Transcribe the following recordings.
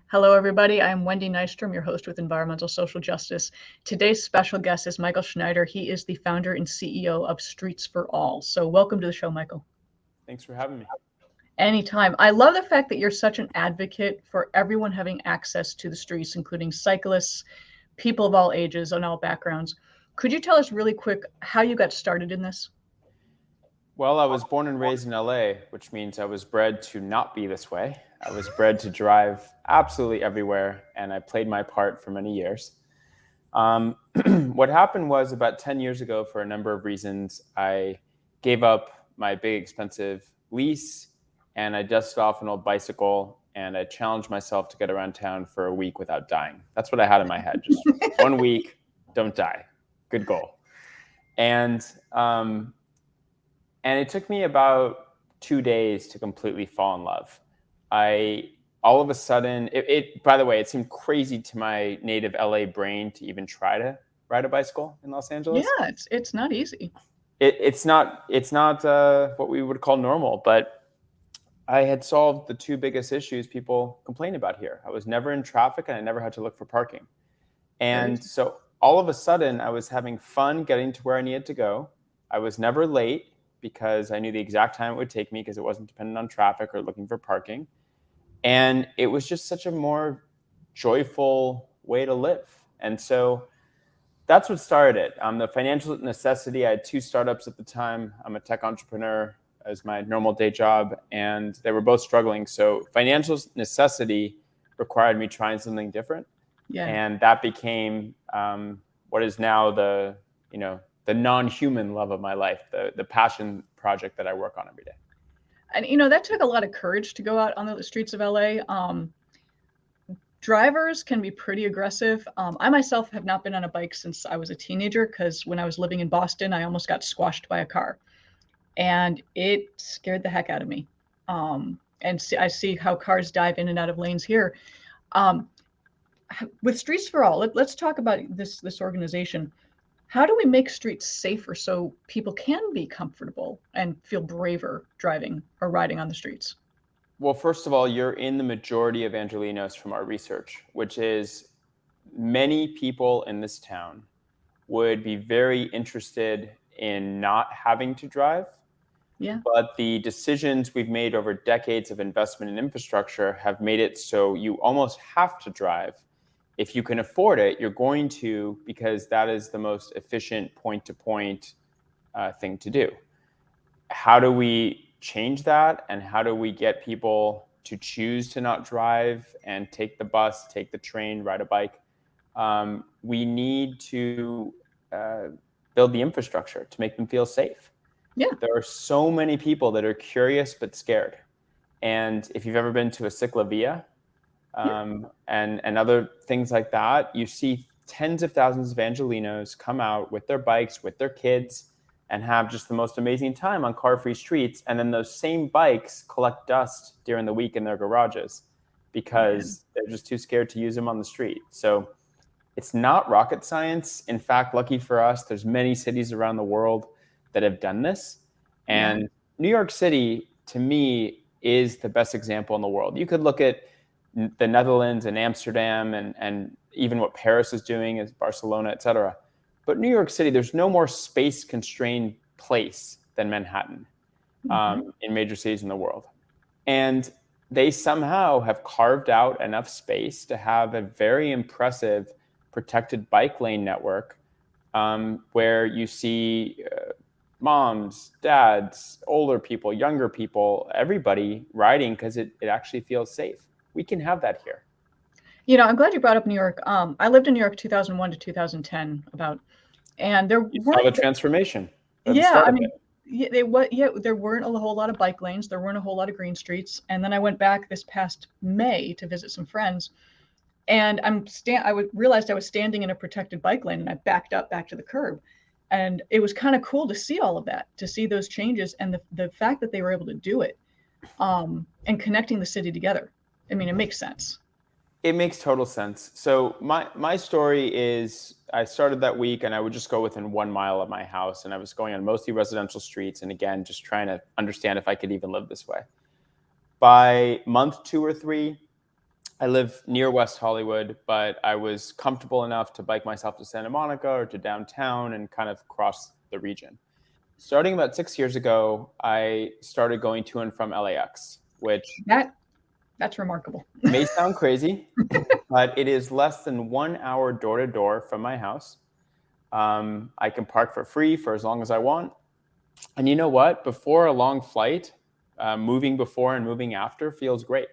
Hello, everybody. I'm Wendy Nystrom, your host with Environmental Social Justice. Today's special guest is Michael Schneider. He is the founder and CEO of Streets for All. So welcome to the show, Michael. Thanks for having me. Anytime. I love the fact that you're such an advocate for everyone having access to the streets, including cyclists, people of all ages and all backgrounds. Could you tell us really quick how you got started in this? Well, I was born and raised in LA, which means I was bred to not be this way. I was bred to drive absolutely everywhere, and I played my part for many years. What happened was about 10 years ago, for a number of reasons, I gave up my big, expensive lease, and I dusted off an old bicycle, and I challenged myself to get around town for a week without dying. That's what I had in my head. Just 1 week, don't die. Good goal. And it took me about 2 days to completely fall in love. All of a sudden, by the way, it seemed crazy to my native LA brain to even try to ride a bicycle in Los Angeles. Yeah, it's not easy. It's not what we would call normal, but I had solved the two biggest issues people complain about here. I was never in traffic and I never had to look for parking. And so all of a sudden I was having fun getting to where I needed to go. I was never late because I knew the exact time it would take me because it wasn't dependent on traffic or looking for parking. And it was just such a more joyful way to live. And so that's what started it. The financial necessity, I had two startups at the time. I'm a tech entrepreneur as my normal day job, and they were both struggling. So financial necessity required me trying something different. Yeah. And that became what is now the non-human love of my life, the passion project that I work on every day. And, that took a lot of courage to go out on the streets of LA. Drivers can be pretty aggressive. I myself have not been on a bike since I was a teenager because when I was living in Boston, I almost got squashed by a car. And it scared the heck out of me. I see how cars dive in and out of lanes here. With Streets for All, let's talk about this organization. How do we make streets safer so people can be comfortable and feel braver driving or riding on the streets? Well, first of all, you're in the majority of Angelenos from our research, which is many people in this town would be very interested in not having to drive. Yeah. But the decisions we've made over decades of investment in infrastructure have made it so you almost have to drive. If you can afford it, you're going to, because that is the most efficient point-to-point thing to do. How do we change that? And how do we get people to choose to not drive and take the bus, take the train, ride a bike? We need to build the infrastructure to make them feel safe. Yeah. There are so many people that are curious but scared. And if you've ever been to a ciclovia, and other things like that, you see tens of thousands of Angelenos come out with their bikes, with their kids, and have just the most amazing time on car-free streets. And then those same bikes collect dust during the week in their garages because they're just too scared to use them on the street. So it's not rocket science. In fact, lucky for us, there's many cities around the world that have done this. And New York City, to me, is the best example in the world. You could look at the Netherlands and Amsterdam and even what Paris is doing, is Barcelona, et cetera. But New York City, there's no more space-constrained place than Manhattan in major cities in the world. And they somehow have carved out enough space to have a very impressive protected bike lane network where you see moms, dads, older people, younger people, everybody riding because it actually feels safe. We can have that here. I'm glad you brought up New York. I lived in New York 2001 to 2010 and there saw the transformation. There weren't a whole lot of bike lanes. There weren't a whole lot of green streets. And then I went back this past May to visit some friends, and I realized I was standing in a protected bike lane, and I backed up back to the curb. And it was kind of cool to see all of that, to see those changes and the fact that they were able to do it and connecting the city together. I mean, it makes sense. It makes total sense. So my story is I started that week and I would just go within 1 mile of my house, and I was going on mostly residential streets. And again, just trying to understand if I could even live this way. By month 2 or 3, I live near West Hollywood, but I was comfortable enough to bike myself to Santa Monica or to downtown and kind of cross the region. Starting about 6 years ago, I started going to and from LAX, which That's remarkable. may sound crazy, but it is less than 1 hour door to door from my house. I can park for free for as long as I want. And you know what? Before a long flight, moving before and moving after feels great.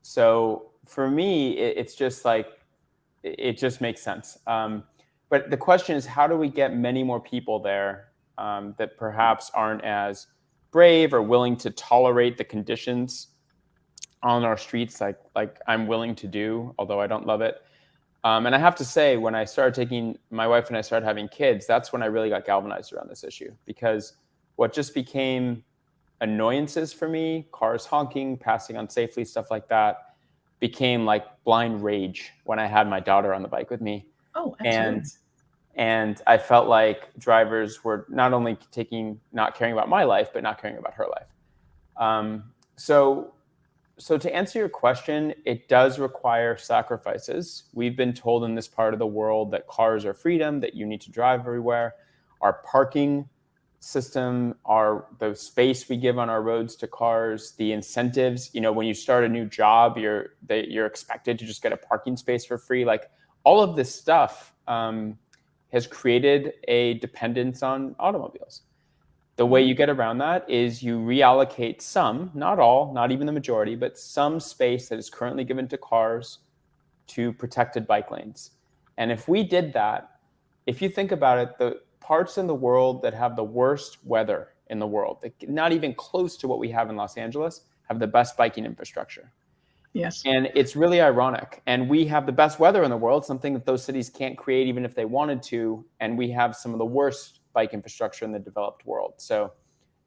So for me, it's just like, it just makes sense. But the question is, how do we get many more people there that perhaps aren't as brave or willing to tolerate the conditions on our streets like I'm willing to do, although I don't love it. And I have to say, when I started taking my wife and I started having kids, that's when I really got galvanized around this issue, because what just became annoyances for me, cars honking, passing unsafely, stuff like that, became like blind rage when I had my daughter on the bike with me. Oh, And absolutely. and I felt like drivers were not only not caring about my life, but not caring about her life. So so to answer your question, it does require sacrifices. We've been told in this part of the world that cars are freedom, that you need to drive everywhere. Our parking system, the space we give on our roads to cars, the incentives. When you start a new job, you're expected to just get a parking space for free. Like, all of this stuff has created a dependence on automobiles. The way you get around that is you reallocate some, not all, not even the majority, but some space that is currently given to cars to protected bike lanes. And if we did that, if you think about it, the parts in the world that have the worst weather in the world, not even close to what we have in Los Angeles, have the best biking infrastructure. Yes. And it's really ironic. And we have the best weather in the world, something that those cities can't create even if they wanted to. And we have some of the worst bike infrastructure in the developed world. So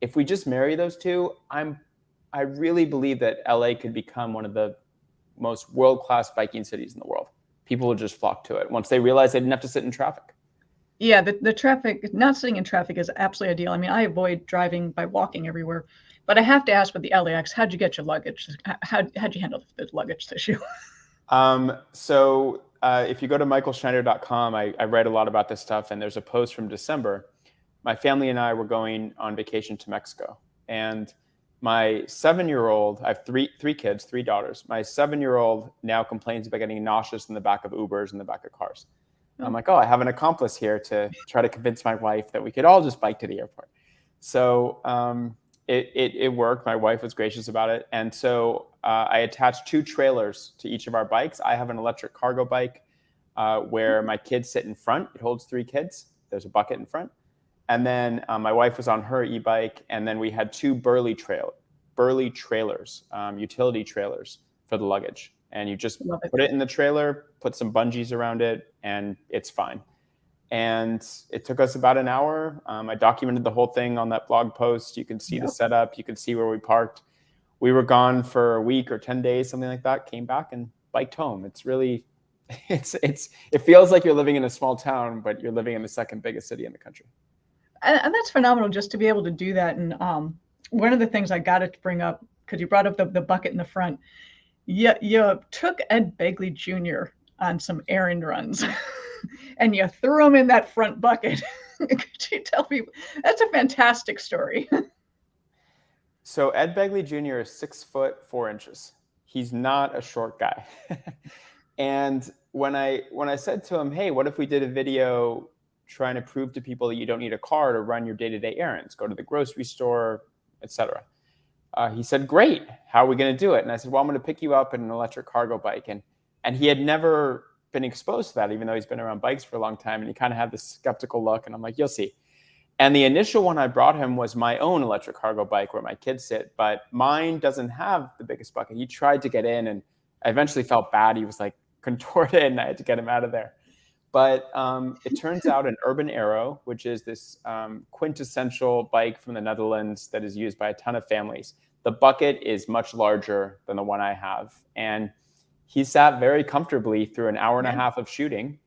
if we just marry those two, I really believe that LA could become one of the most world-class biking cities in the world. People would just flock to it once they realize they didn't have to sit in traffic. Yeah, the traffic, not sitting in traffic is absolutely ideal. I mean, I avoid driving by walking everywhere. But I have to ask with the LAX, how'd you get your luggage? How'd you handle the luggage issue? So if you go to michaelschneider.com, I write a lot about this stuff, and there's a post from December. My family and I were going on vacation to Mexico, and my 7-year-old, I have three kids, 3 daughters. My 7-year-old now complains about getting nauseous in the back of Ubers, in the back of cars. I'm like, oh, I have an accomplice here to try to convince my wife that we could all just bike to the airport. So it worked. My wife was gracious about it. And so I attached 2 trailers to each of our bikes. I have an electric cargo bike where my kids sit in front. It holds 3 kids. There's a bucket in front. And then my wife was on her e-bike. And then we had 2 Burley trailers, utility trailers for the luggage. And you just put it in the trailer, put some bungees around it, and it's fine. And it took us about an hour. I documented the whole thing on that blog post. You can see the setup. You can see where we parked. We were gone for a week or 10 days, something like that, came back and biked home. It's really, it feels like you're living in a small town, but you're living in the second biggest city in the country. And that's phenomenal just to be able to do that. And one of the things I got to bring up, because you brought up the bucket in the front, you took Ed Begley Jr. on some errand runs and you threw him in that front bucket. Could you tell me? That's a fantastic story. So Ed Begley Jr. is 6'4". He's not a short guy. And when I said to him, hey, what if we did a video trying to prove to people that you don't need a car to run your day-to-day errands, go to the grocery store, etc. He said, great, how are we going to do it? And I said, well, I'm going to pick you up in an electric cargo bike. And he had never been exposed to that, even though he's been around bikes for a long time. And he kind of had this skeptical look. And I'm like, you'll see. And the initial one I brought him was my own electric cargo bike where my kids sit. But mine doesn't have the biggest bucket. He tried to get in, and I eventually felt bad. He was like contorted, and I had to get him out of there. But it turns out an Urban Arrow, which is this quintessential bike from the Netherlands that is used by a ton of families, the bucket is much larger than the one I have. And he sat very comfortably through an hour and a half of shooting.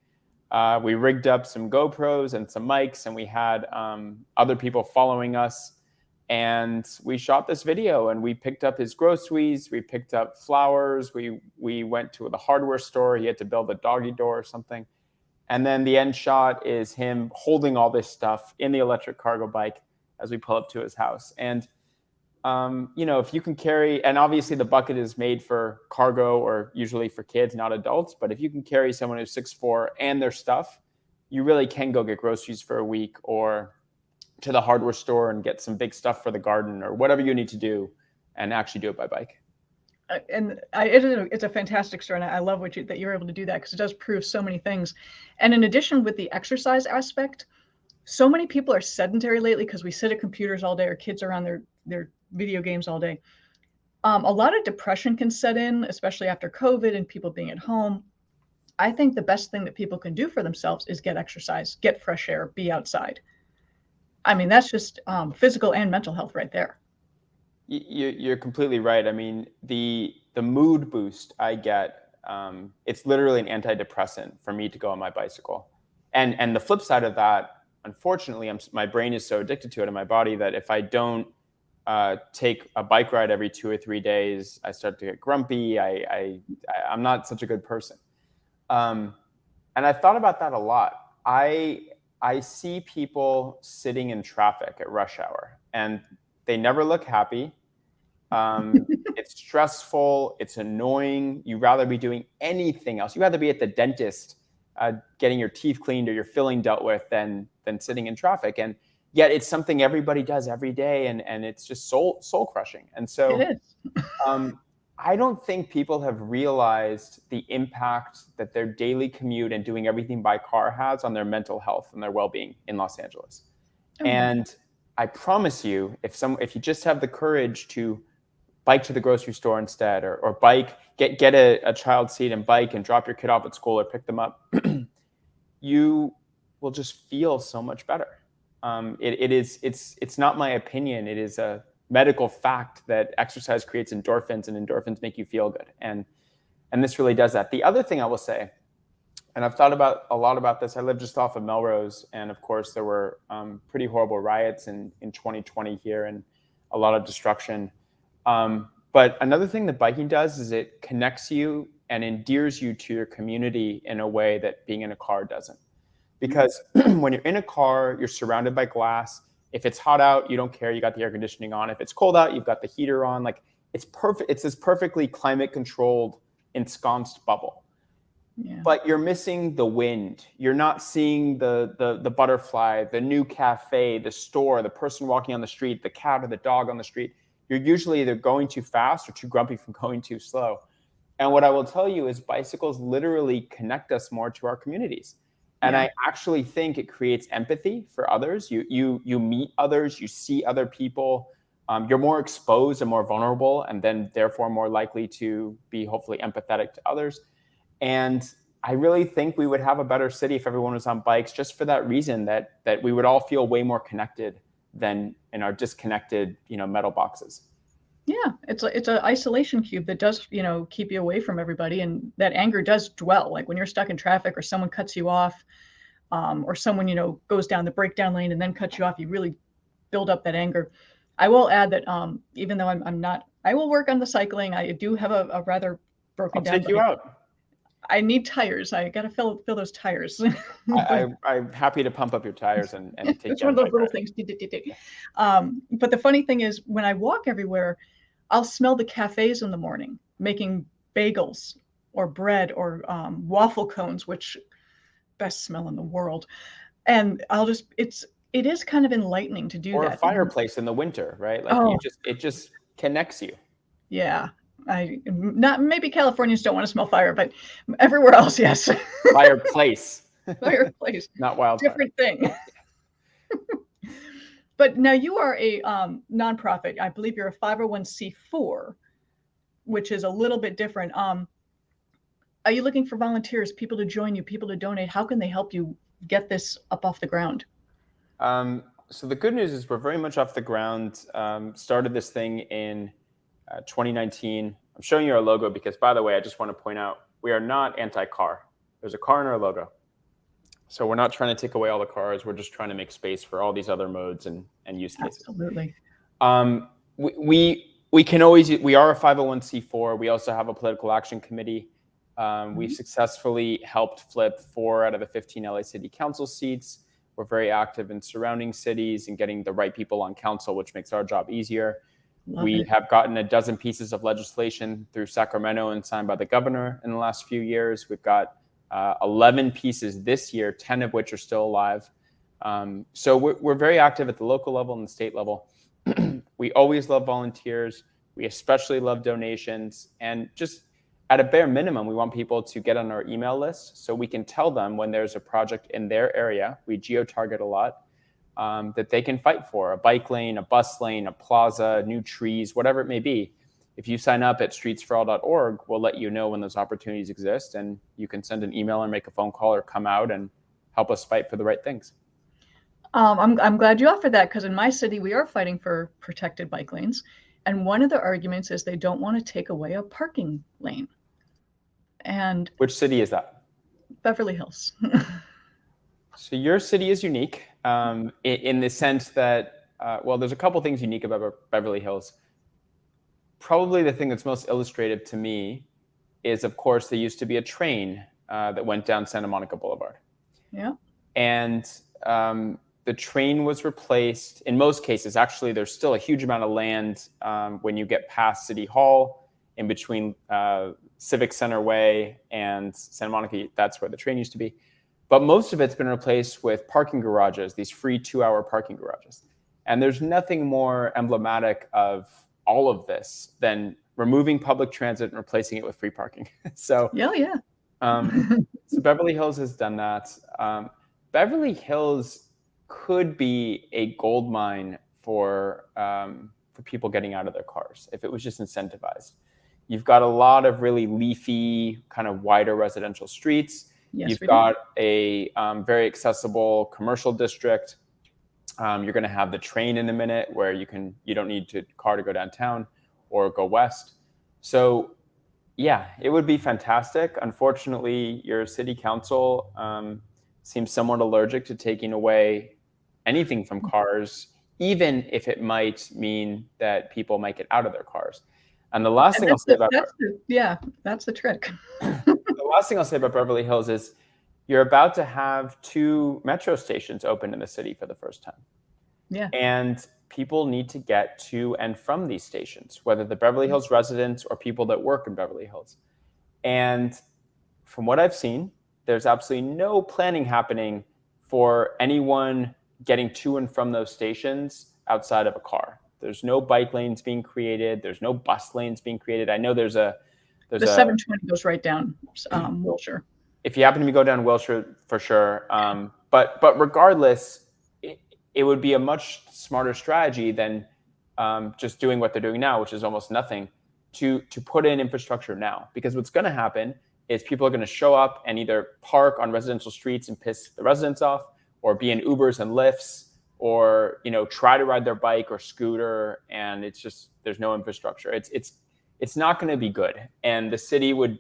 We rigged up some GoPros and some mics, and we had other people following us. And we shot this video, and we picked up his groceries, we picked up flowers, we went to the hardware store. He had to build a doggy door or something. And then the end shot is him holding all this stuff in the electric cargo bike as we pull up to his house. And if you can carry, and obviously the bucket is made for cargo or usually for kids, not adults, but if you can carry someone who's 6'4" and their stuff, you really can go get groceries for a week, or to the hardware store and get some big stuff for the garden, or whatever you need to do, and actually do it by bike. It's a fantastic story, and I love that you're able to do that, because it does prove so many things. And in addition, with the exercise aspect, so many people are sedentary lately because we sit at computers all day, or kids are on their video games all day. A lot of depression can set in, especially after COVID and people being at home. I think the best thing that people can do for themselves is get exercise, get fresh air, be outside. I mean, that's just physical and mental health right there. You're completely right. I mean, the mood boost I get, it's literally an antidepressant for me to go on my bicycle. And the flip side of that, unfortunately, my brain is so addicted to it in my body that if I don't take a bike ride every 2 or 3 days, I start to get grumpy. I'm not such a good person. And I've thought about that a lot. I see people sitting in traffic at rush hour, and they never look happy. It's stressful. It's annoying. You'd rather be doing anything else. You'd rather be at the dentist getting your teeth cleaned or your filling dealt with than sitting in traffic. And yet it's something everybody does every day, and it's just soul crushing. And so It is. I don't think people have realized the impact that their daily commute and doing everything by car has on their mental health and their well-being in Los Angeles. Okay. And I promise you, if you just have the courage to bike to the grocery store instead, or bike, get a child seat and bike and drop your kid off at school or pick them up, you will just feel so much better. It's not my opinion. It is a medical fact that exercise creates endorphins, and endorphins make you feel good. And this really does that. The other thing I will say, and I've thought a lot about this. I live just off of Melrose, and of course there were pretty horrible riots in 2020 here, and a lot of destruction. But another thing that biking does is it connects you and endears you to your community in a way that being in a car doesn't. Because when you're in a car, you're surrounded by glass. If it's hot out, you don't care. You got the air conditioning on. If it's cold out, you've got the heater on. Like, it's perfect. It's this perfectly climate-controlled, ensconced bubble. Yeah. But you're missing the wind. You're not seeing the butterfly, the new cafe, the store, the person walking on the street, the cat or the dog on the street. You're usually either going too fast or too grumpy from going too slow. And what I will tell you is bicycles literally connect us more to our communities. And I actually think it creates empathy for others. You meet others, you see other people. You're more exposed and more vulnerable, and then therefore more likely to be hopefully empathetic to others. And I really think we would have a better city if everyone was on bikes, just for that reason, that we would all feel way more connected than in our disconnected, metal boxes. Yeah, it's an isolation cube that does, keep you away from everybody, and that anger does dwell. Like when you're stuck in traffic, or someone cuts you off, or someone, goes down the breakdown lane and then cuts you off, you really build up that anger. I will add that even though I'm not, I will work on the cycling. I do have a rather broken down. I'll take you out. I need tires. I got to fill those tires. I'm happy to pump up your tires and take you. It's one of those little things. But the funny thing is, when I walk everywhere, I'll smell the cafes in the morning making bagels or bread or waffle cones, which best smell in the world. And it is kind of enlightening to do that. Or a fireplace in the winter, right? Like it just connects you. Yeah. Maybe Californians don't want to smell fire, but everywhere else, yes. Fireplace. Fireplace. Not wildfire. Different thing. But now you are a nonprofit. I believe you're a 501c4, which is a little bit different. Are you looking for volunteers, people to join you, people to donate? How can they help you get this up off the ground? So the good news is we're very much off the ground. Started this thing in 2019. I'm showing you our logo because, by the way, I just want to point out, we are not anti-car. There's a car in our logo. So we're not trying to take away all the cars. We're just trying to make space for all these other modes and use cases. Absolutely. We can always, we are a 501c4. We also have a political action committee. We've successfully helped flip 4 out of the 15 LA City Council seats. We're very active in surrounding cities and getting the right people on council, which makes our job easier. We have gotten a dozen pieces of legislation through Sacramento and signed by the governor in the last few years. We've got 11 pieces this year, 10 of which are still alive. So we're very active at the local level and the state level. We always love volunteers. We especially love donations. And just at a bare minimum, we want people to get on our email list so we can tell them when there's a project in their area, we geo-target a lot, that they can fight for. A bike lane, a bus lane, a plaza, new trees, whatever it may be. If you sign up at streetsforall.org, we'll let you know when those opportunities exist, and you can send an email or make a phone call or come out and help us fight for the right things. I'm glad you offered that, because in my city, we are fighting for protected bike lanes. And one of the arguments is they don't want to take away a parking lane. And which city is that? Beverly Hills. So your city is unique in the sense that, well, there's a couple things unique about Beverly Hills. Probably the thing that's most illustrative to me is, of course, there used to be a train that went down Santa Monica Boulevard. Yeah. And the train was replaced. In most cases, actually, there's still a huge amount of land when you get past City Hall, in between Civic Center Way and Santa Monica. That's where the train used to be. But most of it's been replaced with parking garages, these free 2-hour parking garages. And there's nothing more emblematic of all of this than removing public transit and replacing it with free parking. So, yeah. So Beverly Hills has done that. Beverly Hills could be a gold mine for people getting out of their cars if it was just incentivized. You've got a lot of really leafy, kind of wider residential streets. Yes, You've got a very accessible commercial district. You're going to have the train in a minute, where you don't need a car to go downtown or go west. So yeah, it would be fantastic. Unfortunately, your city council seems somewhat allergic to taking away anything from cars, even if it might mean that people might get out of their cars. And the last thing I'll say about that's the trick. The last thing I'll say about Beverly Hills is you're about to have 2 metro stations open in the city for the first time. Yeah. And people need to get to and from these stations, whether the Beverly Hills residents or people that work in Beverly Hills. And from what I've seen, there's absolutely no planning happening for anyone getting to and from those stations outside of a car. There's no bike lanes being created. There's no bus lanes being created. I know there's the 720 goes right down Wilshire. If you happen to go down Wilshire, for sure. But regardless, it would be a much smarter strategy than just doing what they're doing now, which is almost nothing, to put in infrastructure now. Because what's going to happen is people are going to show up and either park on residential streets and piss the residents off, or be in Ubers and Lyfts, or try to ride their bike or scooter, and it's just, there's no infrastructure. It's not going to be good, and the city would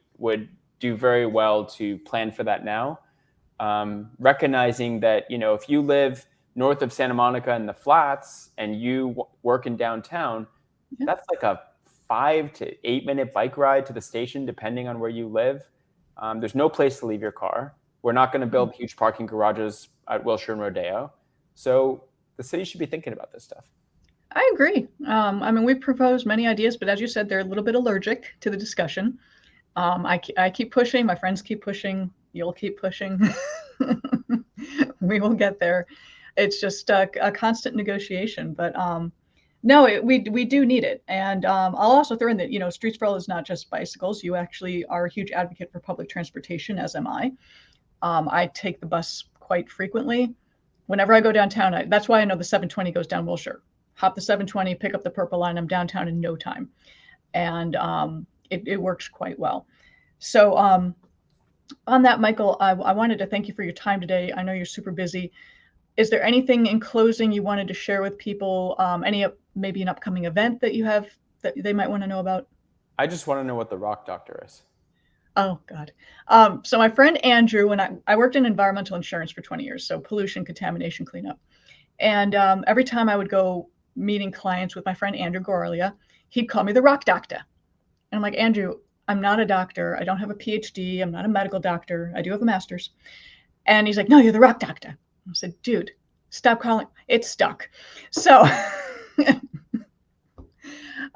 do very well to plan for that now, recognizing that if you live north of Santa Monica in the Flats and you work in downtown, that's like a 5 to 8 minute bike ride to the station, depending on where you live. There's no place to leave your car. We're not going to build huge parking garages at Wilshire and Rodeo. So the city should be thinking about this stuff. I agree. I mean, we proposed many ideas, but as you said, they're a little bit allergic to the discussion. I keep pushing. My friends keep pushing. You'll keep pushing. We will get there. It's just a constant negotiation. But no, we do need it. And I'll also throw in that, Streets for All is not just bicycles. You actually are a huge advocate for public transportation, as am I. I take the bus quite frequently. Whenever I go downtown, that's why I know the 720 goes down Wilshire. Hop the 720, pick up the Purple Line. I'm downtown in no time. And it works quite well. So on that, Michael, I wanted to thank you for your time today. I know you're super busy. Is there anything in closing you wanted to share with people? Maybe an upcoming event that you have that they might want to know about? I just want to know what the Rock Doctor is. Oh, God. So my friend Andrew, and I worked in environmental insurance for 20 years, so pollution, contamination, cleanup. And every time I would go meeting clients with my friend Andrew Goralia, he'd call me the rock doctor. And I'm like, Andrew, I'm not a doctor. I don't have a PhD. I'm not a medical doctor. I do have a master's. And he's like, no, you're the rock doctor. I said, dude, stop calling. It's stuck. So I'm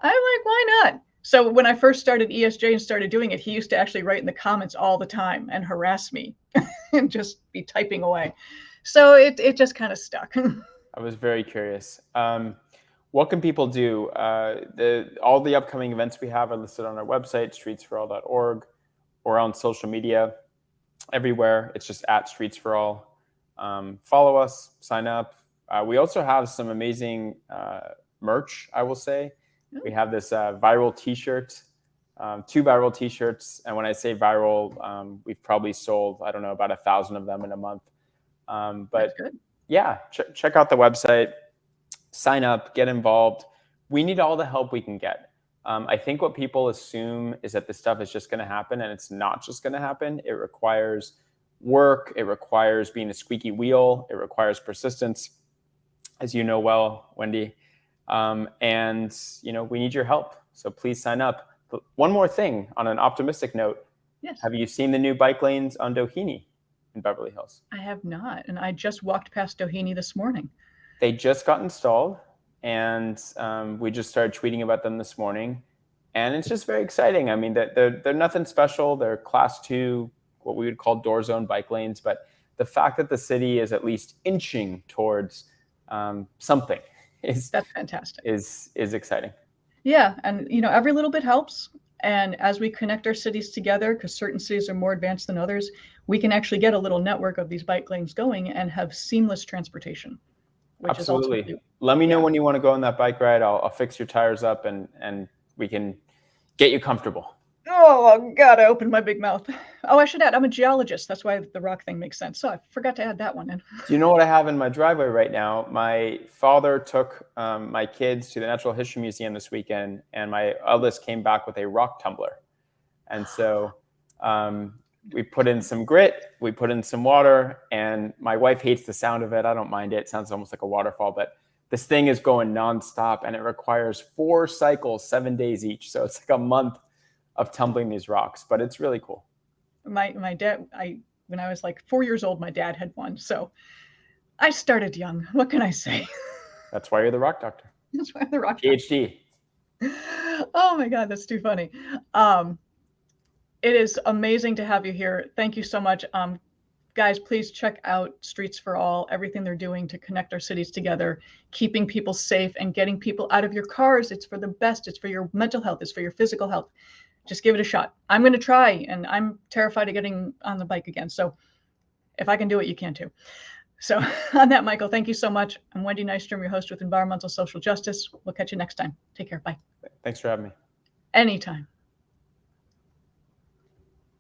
like, why not? So when I first started ESJ and started doing it, he used to actually write in the comments all the time and harass me and just be typing away. So it just kind of stuck. I was very curious. What can people do? All the upcoming events we have are listed on our website, streetsforall.org, or on social media. Everywhere, it's just at Streets for All. Follow us, sign up. We also have some amazing merch, I will say. We have this viral t-shirt, 2 viral t-shirts. And when I say viral, we've probably sold, I don't know, about 1,000 of them in a month. But yeah, check out the website, sign up, get involved. We need all the help we can get. I think what people assume is that this stuff is just going to happen, and it's not just going to happen. It requires work. It requires being a squeaky wheel. It requires persistence, as you know well, Wendy. And we need your help. So please sign up. But one more thing on an optimistic note. Yes. Have you seen the new bike lanes on Doheny in Beverly Hills? I have not. And I just walked past Doheny this morning. They just got installed, and we just started tweeting about them this morning. And it's just very exciting. I mean, they're nothing special. They're class 2, what we would call door zone bike lanes. But the fact that the city is at least inching towards something that's fantastic. Is exciting. Yeah, and every little bit helps. And as we connect our cities together, because certain cities are more advanced than others, we can actually get a little network of these bike lanes going and have seamless transportation. Absolutely. Let me know when you want to go on that bike ride. I'll fix your tires up and we can get you comfortable. Oh, God, I opened my big mouth. Oh, I should add, I'm a geologist. That's why the rock thing makes sense. So I forgot to add that one in. Do you know what I have in my driveway right now? My father took my kids to the Natural History Museum this weekend, and my eldest came back with a rock tumbler. And so we put in some grit, we put in some water, and my wife hates the sound of it. I don't mind it. It sounds almost like a waterfall, but this thing is going nonstop, and it requires 4 cycles, 7 days each. So it's like a month of tumbling these rocks, but it's really cool. My dad, when I was like 4 years old, my dad had one. So I started young. What can I say? That's why you're the rock doctor. That's why I'm the rock PhD. doctor. Oh my God, that's too funny. It is amazing to have you here. Thank you so much. Guys, please check out Streets for All, everything they're doing to connect our cities together, keeping people safe and getting people out of your cars. It's for the best. It's for your mental health. It's for your physical health. Just give it a shot. I'm going to try, and I'm terrified of getting on the bike again. So if I can do it, you can too. So on that, Michael, thank you so much. I'm Wendy Nystrom, your host with Environmental Social Justice. We'll catch you next time. Take care. Bye. Thanks for having me. Anytime.